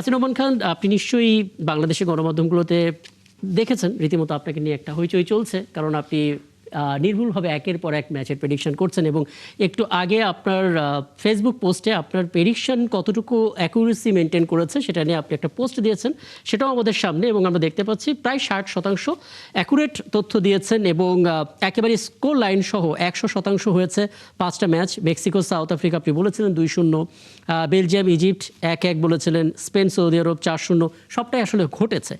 হাসিন রহমান খান, আপনি নিশ্চয়ই বাংলাদেশের গণমাধ্যমগুলোতে দেখেছেন রীতিমতো আপনাকে নিয়ে একটা হইচই চলছে, কারণ আপনি নির্ভুলভাবে একের পর এক ম্যাচের প্রেডিকশন করছেন এবং একটু আগে আপনার ফেসবুক পোস্টে আপনার প্রেডিকশন কতটুকু অ্যাকুরেসি মেনটেন করেছে সেটা নিয়ে আপনি একটা পোস্ট দিয়েছেন, সেটাও আমাদের সামনে এবং আমরা দেখতে পাচ্ছি প্রায় 60% অ্যাকুরেট তথ্য দিয়েছেন এবং একেবারে স্কোর লাইন সহ 100% হয়েছে 5টা ম্যাচ। মেক্সিকো সাউথ আফ্রিকা আপনি বলেছিলেন 2-0, বেলজিয়াম ইজিপ্ট 1-1 বলেছিলেন, স্পেন সৌদি আরব 4-0, সবটাই আসলে ঘটেছে।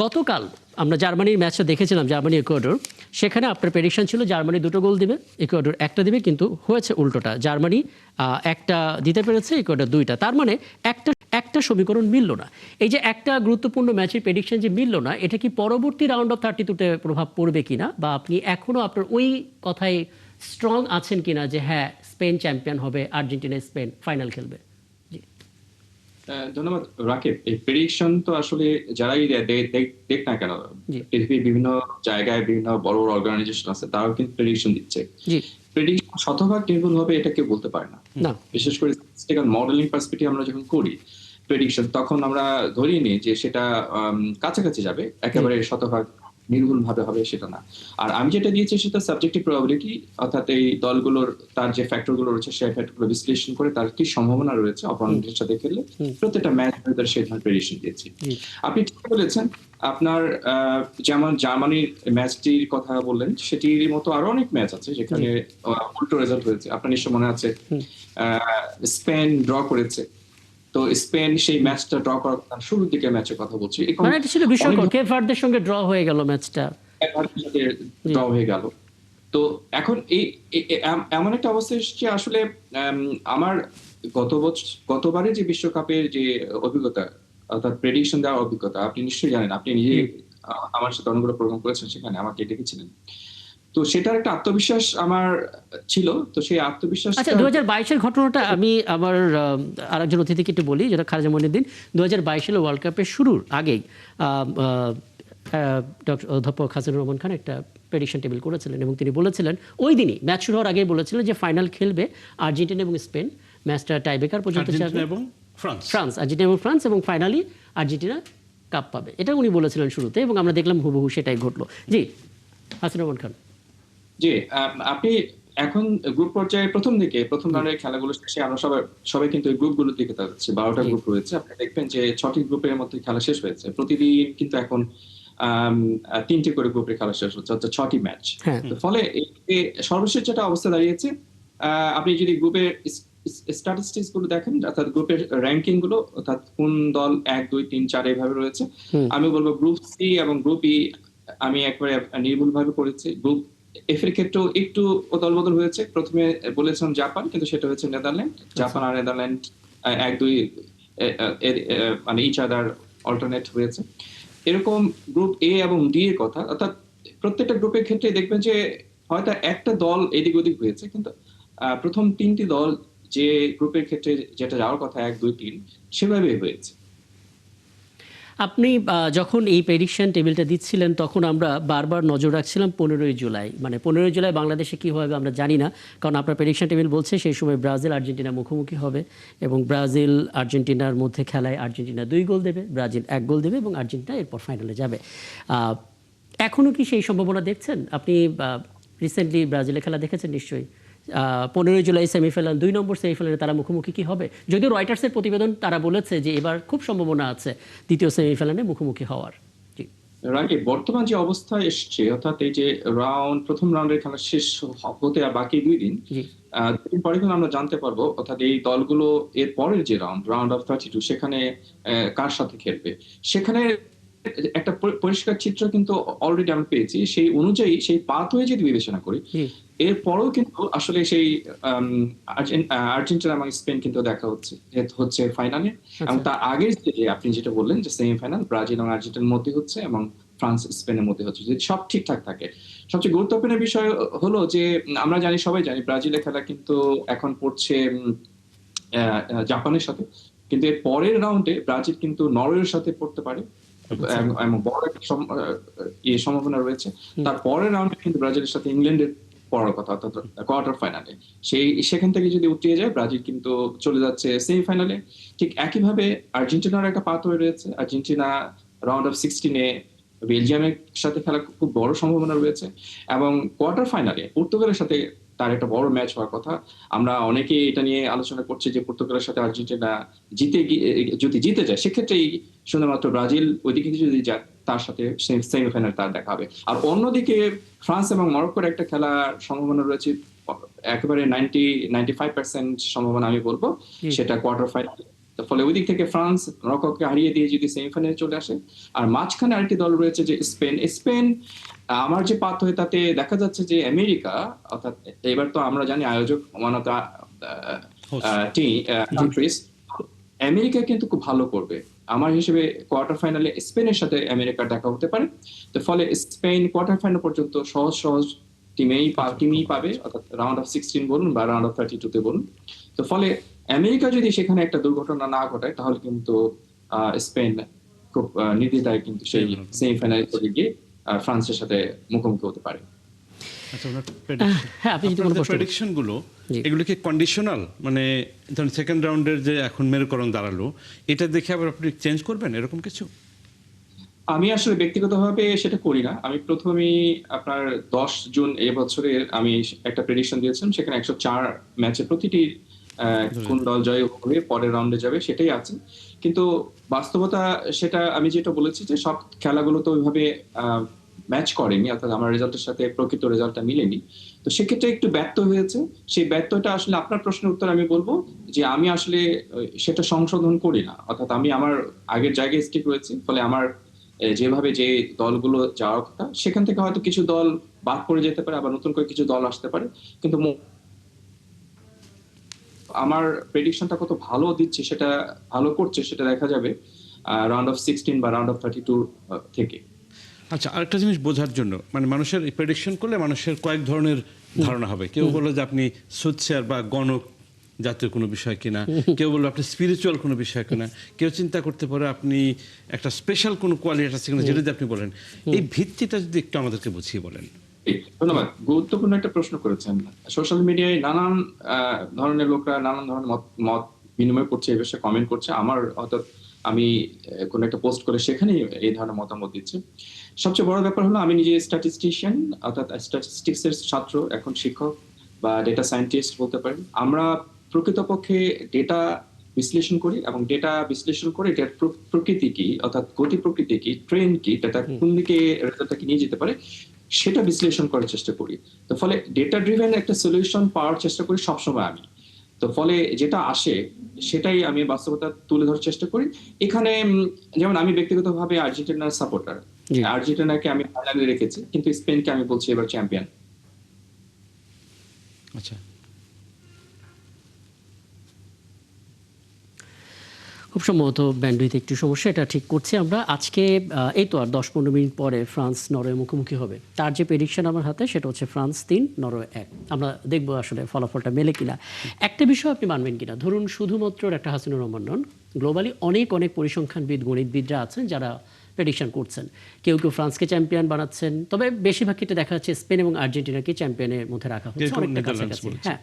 গতকাল আমরা জার্মানির ম্যাচটা দেখেছিলাম, জার্মানি ইকুয়েডর, সেখানে আপনার প্রেডিকশন ছিল জার্মানি 2টো গোল দিবে, ইকুয়েডর 1টা দিবে, কিন্তু হয়েছে উল্টোটা, জার্মানি 1টা দিতে পেরেছে, ইকুয়েডর 2টা। তার মানে একটা সমীকরণ মিলল না। এই যে একটা গুরুত্বপূর্ণ ম্যাচের প্রেডিকশন যে মিলল না, এটা কি পরবর্তী রাউন্ড অফ 32-তে প্রভাব পড়বে কিনা, বা আপনি এখনও আপনার ওই কথায় স্ট্রং আছেন কিনা যে হ্যাঁ স্পেন চ্যাম্পিয়ন হবে, আর্জেন্টিনা স্পেন ফাইনাল খেলবে? ধন্যবাদ রাকিব। এই প্রেডিকশন তো আসলে যারাই দেখ না কেন, পৃথিবীর বিভিন্ন জায়গায় বিভিন্ন বড় বড় অর্গানাইজেশন আছে, তারাও কিন্তু প্রেডিকশন দিচ্ছে। প্রেডিকশন শতভাগ নির্ভুল হবে এটা কেউ বলতে পারে না। বিশেষ করে স্ট্যাটিস্টিক্যাল মডেলিং পার্সপেক্টিভ আমরা যখন করি প্রেডিকশন, তখন আমরা ধরিয়ে নিই যে সেটা কাছাকাছি যাবে, একেবারে শতভাগ নির্ভুল ভাবে হবে সেটা না। আর আমি যেটা দিয়েছি সেটা সাবজেক্টিভ প্রবাবিলিটি, অর্থাৎ এই দলগুলোর তার যে ফ্যাক্টর গুলো রয়েছে সেই ফ্যাক্টর গুলো বিশ্লেষণ করে তার কি সম্ভাবনা রয়েছে অপোনেন্টের সাথে খেললে, প্রত্যেকটা ম্যাচ ধরে সেই ধরনের প্রেডিকশন দিয়েছি। আপনি ঠিক বলেছেন, আপনার যেমন জার্মানির ম্যাচটির কথা বললেন, সেটির মতো আরো অনেক ম্যাচ আছে যেখানে উল্টো রেজাল্ট হয়েছে। আপনার নিশ্চয় মনে আছে স্পেন ড্র করেছে, তো স্পেন সেই ম্যাচটা ড্র করার কথা, শুরুর দিকে ম্যাচের কথা বলছি, মানে এটা ছিল বিস্ময়কর, কেপ ভার্দের সঙ্গে ড্র হয়ে গেল ম্যাচটা, ড্র হয়ে গেল। তো এখন এই এমন একটা অবস্থা এসেছে, আসলে আমার গতবারে যে বিশ্বকাপের যে অভিজ্ঞতা, অর্থাৎ প্রেডিকশন দেওয়ার অভিজ্ঞতা, আপনি নিশ্চয়ই জানেন, আপনি নিজে আমার সাথে অনেকগুলো প্রোগ্রাম করেছেন, সেখানে আমাকে ডেকেছিলেন, তো সেটার একটা আত্মবিশ্বাস আমার ছিল। তো সেই আত্মবিশ্বাস, আচ্ছা 2022-এর ঘটনাটা আমি আমার আরেকজন অতিথিকে একটু বলি, যেটা খালেজা মঈনুদ্দিন 2022 সালে ওয়ার্ল্ড কাপের শুরুর আগেই অধ্যাপক হাসিনুর রহমান খান একটা প্রেডিকশন টেবিল করেছিলেন এবং তিনি বলেছিলেন ওই দিনই ম্যাচ শুরু হওয়ার আগেই বলেছিলেন যে ফাইনাল খেলবে আর্জেন্টিনা এবং স্পেন, ম্যাচটা টাইব্রেকার পর্যন্ত যাবে, আর্জেন্টিনা এবং ফ্রান্স, এবং ফাইনালি আর্জেন্টিনা কাপ পাবে, এটা উনি বলেছিলেন শুরুতে, এবং আমরা দেখলাম হুবহু সেটাই ঘটলো। জি হাসিনুর রহমান খান। জি, আপনি এখন গ্রুপ পর্যায়ে প্রথম রাউন্ডের খেলাগুলো শেষে আমরা সবাই কিন্তু এই গ্রুপগুলোর দিকে তাকাচ্ছি। 12টা গ্রুপ রয়েছে, আপনি দেখবেন যে 6টি গ্রুপের মধ্যে খেলা শেষ হয়েছে। প্রতিদিন কিন্তু এখন 3টে করে গ্রুপের খেলা শেষ হচ্ছে, অর্থাৎ 6টি ম্যাচ। তো ফলে সর্বশেষ যেটা অবস্থা দাঁড়িয়েছে, আপনি যদি গ্রুপের স্ট্যাটিস্টিক্স গুলো দেখেন, অর্থাৎ গ্রুপের র্যাঙ্কিং গুলো, অর্থাৎ কোন দল 1, 2, 3, 4 এইভাবে রয়েছে, আমি বলবো গ্রুপ সি এবং গ্রুপ ই আমি একবারে নির্ভুল ভাবে করেছি। গ্রুপ এফ এর ক্ষেত্রেও একটু দল বদল হয়েছে। প্রথমে বলেছিলাম জাপান, কিন্তু সেটা হচ্ছে নেদারল্যান্ড। জাপান আর নেদারল্যান্ড 1-2 মানে ইচ আদার অল্টারনেট হয়েছে। এরকম গ্রুপ এ এবং ডি এর কথা, অর্থাৎ প্রত্যেকটা গ্রুপের ক্ষেত্রে দেখবেন যে হয়তো একটা দল এদিক ওদিক হয়েছে, কিন্তু প্রথম 3টি দল যে গ্রুপের ক্ষেত্রে যেটা যাওয়ার কথা 1, 2, 3 সেভাবেই হয়েছে। আপনি যখন এই প্রেডিকশন টেবিলটা দিচ্ছিলেন তখন আমরা বারবার নজর রাখছিলাম 15ই জুলাই, মানে 15ই জুলাই বাংলাদেশে কী হবে আমরা জানি না, কারণ আপনার প্রেডিকশন টেবিল বলছে সেই সময় ব্রাজিল আর্জেন্টিনা মুখোমুখি হবে এবং ব্রাজিল আর্জেন্টিনার মধ্যে খেলায় আর্জেন্টিনা 2 গোল দেবে, ব্রাজিল 1 গোল দেবে এবং আর্জেন্টিনা এরপর ফাইনালে যাবে। এখনও কি সেই সম্ভাবনা দেখছেন? আপনি রিসেন্টলি ব্রাজিলের খেলা দেখেছেন নিশ্চয়ই, 15ই জুলাই সেমিফাইনাল, 2 নম্বর সেমিফাইনালে তারা মুখোমুখি কি হবে? যদিও রয়টার্সের প্রতিবেদন তারা বলেছে যে এবার খুব সম্ভাবনা আছে দ্বিতীয় সেমিফাইনালে মুখোমুখি হওয়ার। রাইট, বর্তমান যে অবস্থা এসছে, অর্থাৎ এই যে প্রথম রাউন্ডের খেলা শেষ হতে আর বাকি 2 দিন, দুদিন পরে কিন্তু আমরা জানতে পারবো, অর্থাৎ এই দলগুলো এর পরের যে রাউন্ড অফ 32, সেখানে কার সাথে খেলবে। সেখানে একটা পরিষ্কার চিত্র কিন্তু অলরেডি আমরা পেয়েছি। সেই অনুযায়ী সেই পাথওয়ে যদি বিবেচনা করি, এরপরেও কিন্তু আসলে সেই আর্জেন্টিনা এবং স্পেন কিন্তু দেখা হচ্ছে ফাইনালে, এবং তার আগে যে আপনি যেটা বললেন যে সেমিফাইনাল ব্রাজিল এবং আর্জেন্টিনার মধ্যে হচ্ছে এবং ফ্রান্স স্পেনের মধ্যে হচ্ছে, যদি সব ঠিকঠাক থাকে। সবচেয়ে গুরুত্বপূর্ণ বিষয় হলো যে আমরা সবাই জানি ব্রাজিলের খেলা কিন্তু এখন পড়ছে জাপানের সাথে, কিন্তু এর পরের রাউন্ডে ব্রাজিল কিন্তু নরওয়ের সাথে পড়তে পারে, বড় একটা সম্ভাবনা রয়েছে। তার পরের রাউন্ডে কিন্তু ব্রাজিলের সাথে ইংল্যান্ডের পড়ার কথা, অর্থাৎ কোয়ার্টার ফাইনালে। সেখান থেকে যদি উঠিয়ে যায়, ব্রাজিল কিন্তু চলে যাচ্ছে সেমিফাইনালে। ঠিক একইভাবে আর্জেন্টিনার একটা পাথ হয়ে রয়েছে। আর্জেন্টিনা রাউন্ড অফ 16-এ বেলজিয়ামের সাথে খেলার খুব বড় সম্ভাবনা রয়েছে, এবং কোয়ার্টার ফাইনালে পর্তুগালের সাথে তার একটা বড় ম্যাচ হওয়ার কথা। আমরা অনেকে এটা নিয়ে আলোচনা করছি যে পর্তুগালের সাথে আর্জেন্টিনা যদি জিতে যায়, সেক্ষেত্রে শুধুমাত্র ব্রাজিল ওইদিকে যদি যায়, তার সাথে সেমিফাইনাল তার দেখা হবে। আর অন্যদিকে ফ্রান্স এবং মরক্কোর একটা খেলার সম্ভাবনা রয়েছে, একেবারে 95% সম্ভাবনা আমি বলবো, সেটা কোয়ার্টার ফাইনাল। ফলে ওই দিক থেকে ফ্রান্স মরক্কোকে হারিয়ে দিয়ে যদি সেমিফাইনালে চলে আসে। আর মাঝখানে আরেকটি দল রয়েছে যে স্পেন। আমার যে পাত হয়ে তাতে দেখা যাচ্ছে যে আমেরিকা, অর্থাৎ এবার তো আমরা জানি আয়োজক মানত কান্ট্রিজ, আমেরিকা কিন্তু খুব ভালো করবে আমার হিসেবে। কোয়ার্টার ফাইনালে স্পেনের সাথে আমেরিকার দেখা হতে পারে। তো ফলে স্পেন কোয়ার্টার ফাইনাল পর্যন্ত সহজ টিমেই পাবে, অর্থাৎ রাউন্ড অফ 16 বলুন বা রাউন্ড অফ 32-তে বলুন। তো ফলে আমেরিকা যদি সেখানে একটা দুর্ঘটনা না ঘটায়, তাহলে কিন্তু স্পেন খুব নির্দ্বিধায় কিন্তু সেই সেমিফাইনালে চলে গিয়ে ফ্রান্সের সাথে মুখোমুখি হতে পারে। আচ্ছা, ওনার হ্যাঁ, আপনি যদি কোনো প্রশ্ন প্রেডিকশন গুলো, এগুলো কি কন্ডিশনাল, মানে ধরুন সেকেন্ড রাউন্ডের যে এখন মেরুকরণ দাঁড়ালো, এটা দেখে আবার আপনি চেঞ্জ করবেন এরকম কিছু? আমি আসলে ব্যক্তিগতভাবে সেটা করি না। আমি প্রথমেই আপনার 10 জুন এবছরের আমি একটা প্রেডিকশন দিয়েছিলাম, সেখানে 104 ম্যাচে প্রতিটি কোন দল জয় হবে পরের রাউন্ডে যাবে সেটাই আছে। কিন্তু বাস্তবতা সেটা আমি যেটা বলেছি যে সব খেলাগুলো তো ওইভাবে ম্যাচ করেনি, অর্থাৎ আমার রেজাল্টের সাথে প্রকৃত রেজাল্টটা মিলেনি। তো সেক্ষেত্রে একটু ব্যর্থ হয়েছে। সেই ব্যর্থটা আসলে আপনার প্রশ্নের উত্তর আমি বলবো যে আমি আসলে সেটা সংশোধন করি না, অর্থাৎ আমি আমার আগের জায়গায় স্টিক রয়েছি। ফলে আমার যেভাবে যে দলগুলো যাওয়ার কথা, সেখান থেকে হয়তো কিছু দল বাদ পড়ে যেতে পারে, আবার নতুন করে কিছু দল আসতে পারে, কিন্তু আমার প্রেডিকশনটা কত ভালো দিচ্ছে, সেটা ভালো করছে, সেটা দেখা যাবে রাউন্ড অফ 16 বা রাউন্ড অফ 32 থেকে। আচ্ছা, আরেকটা জিনিস বোঝার জন্য, মানে মানুষের প্রেডিকশন করলে মানুষের কয়েক ধরনের ধারণা হবে। কেউ বললো যে আপনি সোচ্চার বা গণক জাতীয় কোনো বিষয় কিনা, কেউ বললো আপনি স্পিরিচুয়াল কোনো বিষয় কিনা, কেউ চিন্তা করতে পারে আপনি একটা স্পেশাল কোনো কোয়ালিটি আছে কিনা, যেটা আপনি বলেন। এই ভিত্তিটা যদি একটু আমাদেরকে বুঝিয়ে বলেন। ধন্যবাদ, গুরুত্বপূর্ণ একটা প্রশ্ন করেছেন। সোশ্যাল মিডিয়ায় নানান ধরনের লোকরা নানান ধরনের মত বিনিময় করছে, এই বিষয়ে কমেন্ট করছে। আমার অর্থাৎ আমি কোন একটা পোস্ট করে সেখানে এই ধরনের মতামত দিচ্ছি। সবচেয়ে বড় ব্যাপার হলো আমি নিজে স্ট্যাটিস্টিশিয়ান, অর্থাৎ স্ট্যাটিস্টিক্স এর ছাত্র, এখন শিক্ষক বা ডেটা সায়েন্টিস্ট বলতে পারেন। আমরা প্রকৃতপক্ষে ডেটা বিশ্লেষণ করি, এবং ডেটা বিশ্লেষণ করে এটার প্রকৃতি কি, অর্থাৎ গতি প্রকৃতি কি, ট্রেন্ড কি, ডেটা কোন দিকে রেজাল্টটাকে নিয়ে যেতে পারে, সেটা বিশ্লেষণ করার চেষ্টা করি। তো ফলে ডেটা ড্রিভেন একটা সলিউশন পাওয়ার চেষ্টা করি সবসময় আমি। তো ফলে যেটা আসে সেটাই আমি বাস্তবতা তুলে ধরার চেষ্টা করি। এখানে যেমন আমি ব্যক্তিগতভাবে আর্জেন্টিনার সাপোর্টার, আর্জেন্টিনাকে আমি ফাইনালে রেখেছি, কিন্তু স্পেনকে আমি বলছি এবার চ্যাম্পিয়ন। আচ্ছা, খুব সম্ভবত ব্যান্ডউইথ একটু সমস্যা, এটা ঠিক করছি আমরা আজকে। এই তো আর 10-15 মিনিট পরে ফ্রান্স নরওয়ে মুখোমুখি হবে। তার যে প্রেডিকশন আমার হাতে, সেটা হচ্ছে ফ্রান্স 3 নরওয়ে 1। আমরা দেখবো আসলে ফলাফলটা মেলে কিনা। একটা বিষয় আপনি মানবেন কিনা, ধরুন শুধুমাত্র একটা হাসিনুর রহমান নন, গ্লোবালি অনেক পরিসংখ্যানবিদ, গণিতবিদরা আছেন যারা প্রেডিকশন করছেন। কেউ ফ্রান্সকে চ্যাম্পিয়ন বানাচ্ছেন, তবে বেশিরভাগ ক্ষেত্রে দেখা যাচ্ছে স্পেন এবং আর্জেন্টিনাকে চ্যাম্পিয়নের মধ্যে রাখা হচ্ছে, অনেকটা কাছাকাছি। হ্যাঁ,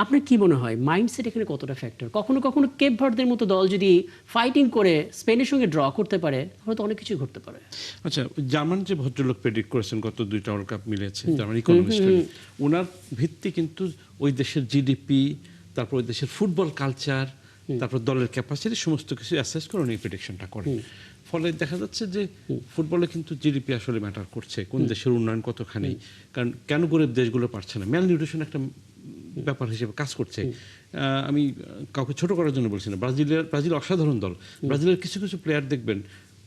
আপনার কি মনে হয় মাইন্ডসেট এখানে কতটা ফ্যাক্টর? কখনো কেপ ভার্দের মতো দল যদি ফাইটিং করে স্পেনের সঙ্গে ড্র করতে পারে, তাহলে তো অনেক কিছু ঘটতে পারে। আচ্ছা, জার্মান যে ভদ্রলোক প্রেডিক্ট করেছেন, গত 2টা ওয়ার্ল্ড কাপ মিলেছে, জার্মান ইকোনমিস্ট, ওনার ভিত্তি কিন্তু ওই দেশের জিডিপি, তারপর ওই দেশের ফুটবল কালচার, তারপর দলের ক্যাপাসিটি, সমস্ত কিছু অ্যাসেস করে উনি প্রেডিকশনটা করেন। ফলে দেখা যাচ্ছে যে ফুটবলে কিন্তু জিডিপি আসলে ম্যাটার করছে, কোন দেশের উন্নয়ন কতখানি। কারণ কেন গরিব দেশগুলো পারছে না, ম্যাল নিউট্রিশন একটা ব্যাপার হিসেবে কাজ করছে। আমি কাউকে ছোট করার জন্য বলছি না, ব্রাজিল অসাধারণ দল। ব্রাজিলের কিছু প্লেয়ার দেখবেন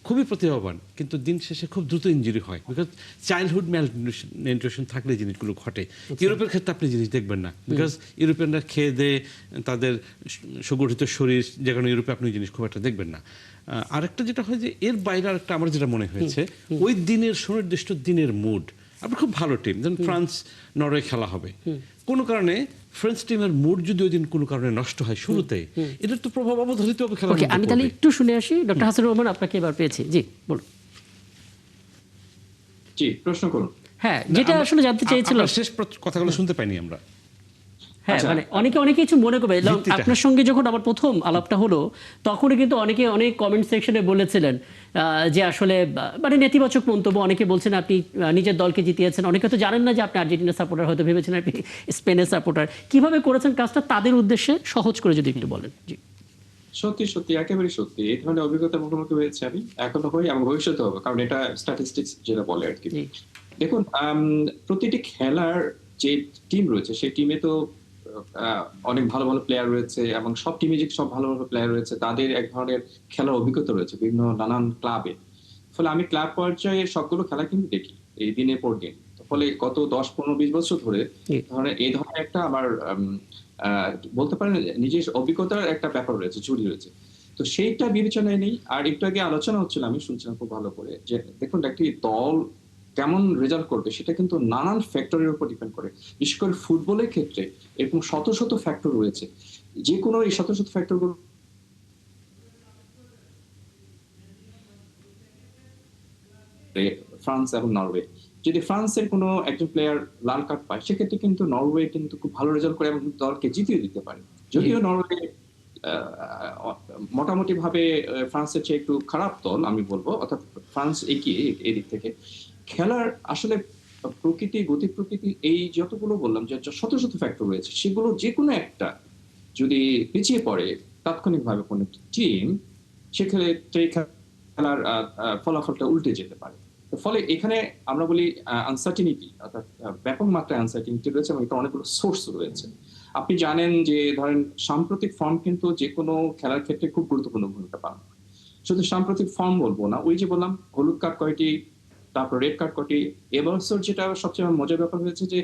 খুবই প্রতিভাবান, কিন্তু দিন শেষে খুব দ্রুত ইনজুরি হয়, বিকজ চাইল্ডহুড ম্যাল নিউট্রিশন থাকলে জিনিসগুলো ঘটে। ইউরোপের ক্ষেত্রে আপনি জিনিস দেখবেন না, বিকজ ইউরোপিয়ানরা খেয়ে দেয়ে তাদের সুগঠিত শরীর, যে কারণে ইউরোপে আপনি জিনিস খুব একটা দেখবেন না। আরেকটা যেটা হয় যে এর বাইরে আরেকটা আমার যেটা মনে হয়েছে, ওই দিনের সুনির্দিষ্ট দিনের মুড। আপনি খুব ভালো টিম, যেমন ফ্রান্স নরওয়ে খেলা হবে, কোনো কারণে ফ্রেঞ্চ টিমের মুড যদি ওই দিন কোনো কারণে নষ্ট হয় শুরুতে, এটার তো প্রভাব অবধারিত হবে খেলা। আমি তাহলে একটু শুনে আসি। ডক্টর হাসানুর রহমান, আপনাকে এবার পেয়েছি। জি বলুন। জি, প্রশ্ন করুন। হ্যাঁ, যেটা আসলে জানতে চেয়েছিলাম, শেষ কথাগুলো শুনতে পাইনি আমরা। হ্যাঁ আচ্ছা। মানে অনেকে কিছু মনে করবে। ভিত্তিটা। আপনার সঙ্গে যখন আমার প্রথম আলাপটা হলো তখনই কিন্তু অনেকে অনেক কমেন্ট সেকশনে বলেছিলেন যে আসলে মানে নেতিবাচক মন্তব্য, অনেকে বলছেন আপনি নিজের দলকে জিতিয়েছেন, অনেকে তো জানেন না যে আপনি আর্জেন্টিনা সাপোর্টার, হয়তো ভেবেছেন আপনি স্পেনের সাপোর্টার। কিভাবে করেছেন কাজটা তাদের উদ্দেশ্যে সহজ করে যদি একটু বলেন। জি। সত্যি সত্যি একেবারে সত্যি, এই ধরনের অভিজ্ঞতার মুখোমুখি হয়েছে আমি, এখনো হই এবং ভবিষ্যতে হবে, কারণ এটা স্ট্যাটিস্টিক্স যেটা বলে আর কি। জি। দেখুন, প্রতিটি খেলার যে টিম রয়েছে সেই টিমে তো অনেক ভালো ভালো প্লেয়ার রয়েছে, এবং সব টিমে যে সব ভালো ভালো প্লেয়ার রয়েছে তাদের এক ধরনের খেলার অভিজ্ঞতা রয়েছে বিভিন্ন নানান ক্লাবে। ফলে আমি ক্লাব পর্যায়ে সবগুলো খেলা কিন্তু দেখি এই দিনের পর দিন। ফলে গত 10-15-20 বছর ধরে জি। এই ধরনের একটা আমার বলতে পারেন নিজের অভিজ্ঞতার একটা ব্যাপার রয়েছে, জুড়ি রয়েছে। তো সেইটা বিবেচনায় নেই। আর একটু আগে আলোচনা হচ্ছিল, আমি শুনছিলাম খুব ভালো করে, যে দেখুন একটি দল কেমন রেজাল্ট করবে সেটা কিন্তু নানান ফ্যাক্টরের উপর ডিপেন্ড করে। বিশেষ করে ফুটবলের ক্ষেত্রে এরকম শত শত ফ্যাক্টর রয়েছে। যে কোনো এই শত শত ফ্যাক্টর গুলো ফ্রান্স এবং নরওয়ে, যদি ফ্রান্সের কোনো একজন প্লেয়ার লাল কার্ড পায় সেক্ষেত্রে কিন্তু নরওয়ে কিন্তু খুব ভালো রেজাল্ট করে এবং দলকে জিতিয়ে দিতে পারে। যদিও নরওয়ে মোটামুটি ভাবে ফ্রান্সের চেয়ে একটু খারাপ দল আমি বলবো, অর্থাৎ ফ্রান্স এগিয়ে এই দিক থেকে। খেলার আসলে প্রকৃতি, গতি প্রকৃতি, এই যতগুলো বললাম যে শত শত ফ্যাক্টর রয়েছে, সেগুলো যে কোনো একটা যদি পিছিয়ে পড়ে তাৎক্ষণিকভাবে কোনো টিম, সেক্ষেত্রে খেলার ফলাফলটা উল্টে যেতে পারে। ফলে এখানে আমরা বলি আনসার্টিনিটি, অর্থাৎ ব্যাপক মাত্রায় আনসার্টিনিটি রয়েছে এবং এটা অনেকগুলো সোর্স রয়েছে। আপনি জানেন যে ধরেন সাম্প্রতিক ফর্ম কিন্তু যে কোনো খেলার ক্ষেত্রে খুব গুরুত্বপূর্ণ ভূমিকা পালন করে। শুধু সাম্প্রতিক ফর্ম বলবো না, ওই যে বললাম হলুদ কার্ড কয়টি, তারপর রেড কার্ড কয়টি। এবছর যেটা সবচেয়ে মজার ব্যাপার হয়েছে যে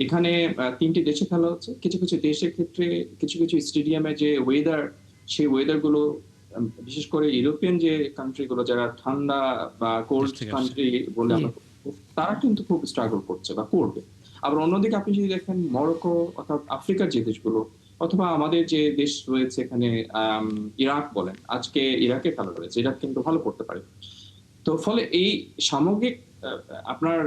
এখানে 3টি দেশে খেলা হচ্ছে। কিছু কিছু দেশের ক্ষেত্রে কিছু কিছু স্টেডিয়ামে যে ওয়েদার, সেই ওয়েদার গুলো বিশেষ করে ইউরোপিয়ান যে কান্ট্রি গুলো যারা ঠান্ডা বা কোল্ড কান্ট্রি বলে আমরা, তারা কিন্তু খুব স্ট্রাগল করছে বা করবে। আবার অন্যদিকে আপনি যদি দেখেন মরক্কো অর্থাৎ আফ্রিকার যে দেশগুলো, অথবা আমাদের যে দেশ রয়েছে এখানে ইরাক বলেন, আজকে ইরাকে খেলা রয়েছে, ইরাক কিন্তু ভালো করতে পারে। তো ফলে এই সামগ্রিক আপনার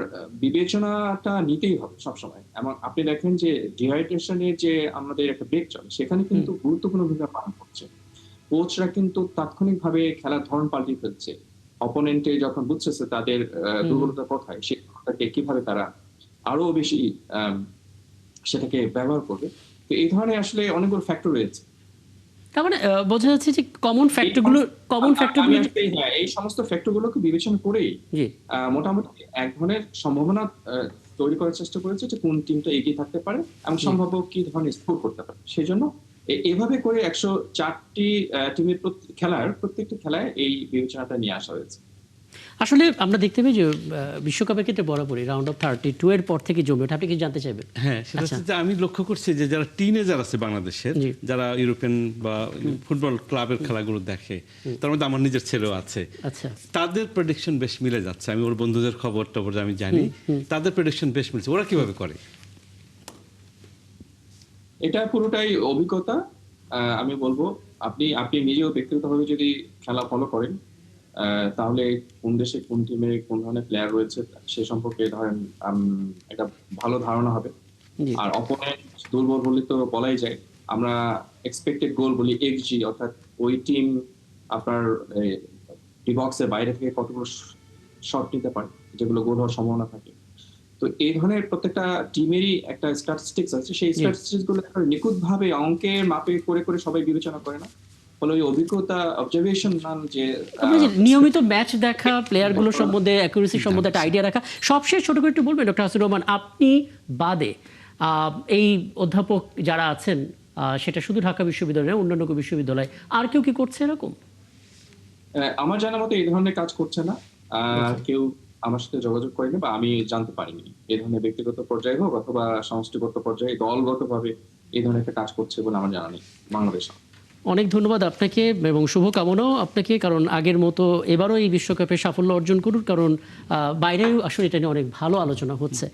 বিবেচনাটা নিতেই হবে সবসময়। এবং আপনি দেখেন যে ডিহাইড্রেশনের যে আমাদের একটা ব্রেক চলে, সেখানে কিন্তু গুরুত্বপূর্ণ ভূমিকা পালন করছে। কোচরা কিন্তু তাৎক্ষণিকভাবে খেলার ধরন পাল্টে ফেলছে। অপোনেন্টে যখন বুঝতেছে তাদের দুর্বলতা কোথায়, সেটাকে কিভাবে তারা আরো বেশি সেটাকে ব্যবহার করবে। তো এই ধরনের আসলে অনেকগুলো ফ্যাক্টর রয়েছে। তার মানে বোঝা যাচ্ছে যে কমন ফ্যাক্টরগুলো হ্যাঁ, এই সমস্ত ফ্যাক্টরগুলোকে বিবেচনা করেই জি। মোটামুটি এক ধরনের সম্ভাবনা তৈরি করার চেষ্টা করেছে যে কোন টিমটা এগিয়ে থাকতে পারে এবং সম্ভাব্য কি ধরনের স্কোর করতে পারে। সেই জন্য এভাবে করে 104টি টিমের খেলার প্রত্যেকটি খেলায় এই বিবেচনাটা নিয়ে আসা হয়েছে। আসলে আমরা দেখতে পাই যে বিশ্বকাপের ক্ষেত্রে বরাবরই রাউন্ড অফ 32 এর পর থেকে জমে ওঠে। আপনি কি জানতে চাইবেন? হ্যাঁ, সেটা হচ্ছে যে আমি লক্ষ্য করছি যে যারা টিনেজার আছে বাংলাদেশের, জি। যারা ইউরোপিয়ান বা ফুটবল ক্লাবের খেলাগুলো দেখে, তার মধ্যে আমার নিজের ছেলেও আছে, আচ্ছা। তাদের প্রেডিকশন বেশ মিলে যাচ্ছে। আমি ওর বন্ধুদের খবর টবর আমি জানি, তাদের প্রেডিকশন বেশ মিলছে। ওরা কিভাবে করে? এটা পুরোটাই অভিজ্ঞতা। আমি বলবো আপনি নিজেও ব্যক্তিগতভাবে যদি খেলা ফলো করেন, তাহলে কোন দেশে কোন টিমে কোন ধরনের প্লেয়ার রয়েছে সে সম্পর্কে ধরেন একটা ভালো ধারণা হবে। জি। আর অপোনেন্ট দুর্বল হলে তো বলাই যায়, আমরা এক্সপেক্টেড গোল বলি এক্সজি, অর্থাৎ ওই টিম আপনার ডি বক্সের বাইরে থেকে কতগুলো শট নিতে পারে যেগুলো গোল হওয়ার সম্ভাবনা থাকে। তো এই ধরনের প্রত্যেকটা টিমেরই একটা স্ট্যাটিস্টিক্স আছে, সেই স্ট্যাটিস্টিক্স গুলো নিখুঁত ভাবে অঙ্কের মাপে করে করে সবাই বিবেচনা করে না। ফলে ওই অভিজ্ঞতা অবজারভেশন যে নিয়মিত ম্যাচ দেখা, প্লেয়ারগুলো সম্বন্ধে অ্যাকুরেসি সম্বন্ধে একটা আইডিয়া রাখা। সবশেষ ছোট করে একটু বলবেন ডক্টর হাসিনুর রহমান, আপনি বাদে এই অধ্যাপক যারা আছেন, সেটা শুধু ঢাকা বিশ্ববিদ্যালয় নয়, অন্যান্য বিশ্ববিদ্যালয় আর কেউ কি করছে এরকম? আমার জানা মতো এই ধরনের কাজ করছে না। কেউ আমার সাথে যোগাযোগ করেনি বা আমি জানতে পারিনি এই ধরনের ব্যক্তিগত পর্যায়ে হোক অথবা সমষ্টিগত পর্যায়ে দলগতভাবে এই ধরনের একটা কাজ করছে বলে আমার জানা নেই বাংলাদেশে। অনেক ধন্যবাদ আপনাকে এবং শুভকামনাও আপনাকে, কারণ আগের মতো এবারও এই বিশ্বকাপে সাফল্য অর্জন করুন, কারণ বাইরেও আসলে এটা নিয়ে অনেক ভালো আলোচনা হচ্ছে।